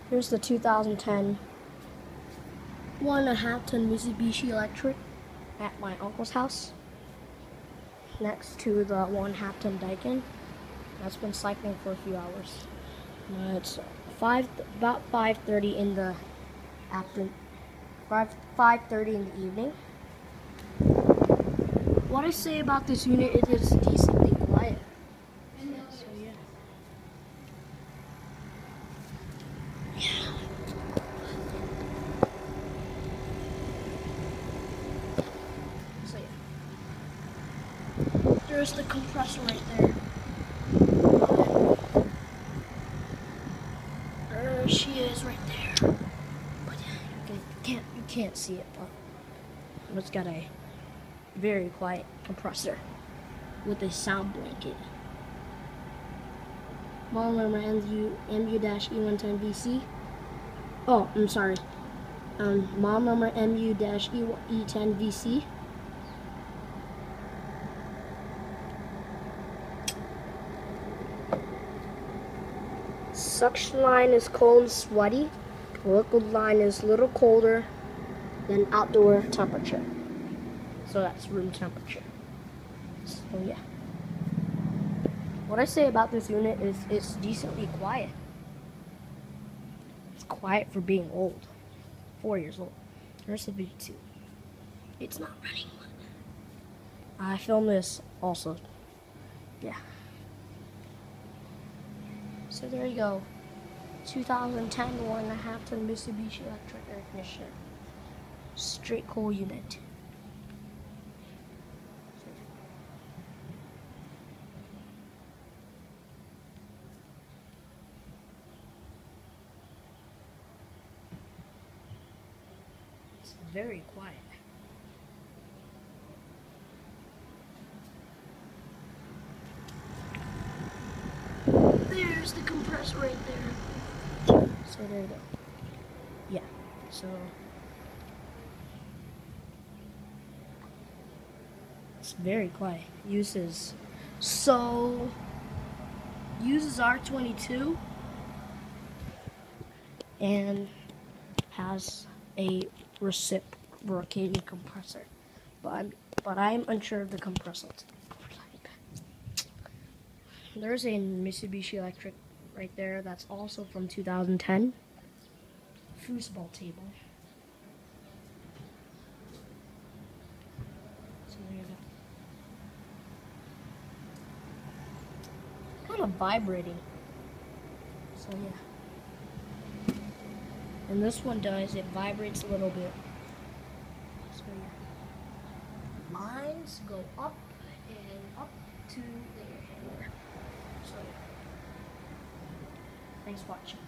Here's the 2010 1.5-ton Mitsubishi Electric at my uncle's house, next to the 1.5-ton Daikin. That's been cycling for a few hours. It's about 5:30 in the afternoon. 5:30 in the evening. What I say about this unit, it is decently quiet. So yeah. So yeah. There's the compressor right there. There she is right there. But yeah, you can't see it, but it's got a very quiet compressor with a sound blanket. Model number MU-E110VC. Oh, I'm sorry. Model number MU-E10VC. Suction line is cold and sweaty. Liquid line is a little colder than outdoor temperature. So that's room temperature. So yeah. What I say about this unit is it's decently quiet. It's quiet for being old. 4 years old. There's the video too. It's not running. I filmed this also. Yeah. So there you go. 2010 1.5-ton Mitsubishi Electric Air Conditioner. Straight cool unit. It's very quiet. There's the compressor right there. So there you go. Yeah. So it's very quiet. Uses R22 and has a reciprocating compressor, but I'm unsure of the compressor. There's a Mitsubishi Electric right there that's also from 2010. Foosball table. So there you go. Kind of vibrating. So yeah. And this one does, it vibrates a little bit. So yeah. Lines go up and up to the air handler. So yeah. Thanks for watching.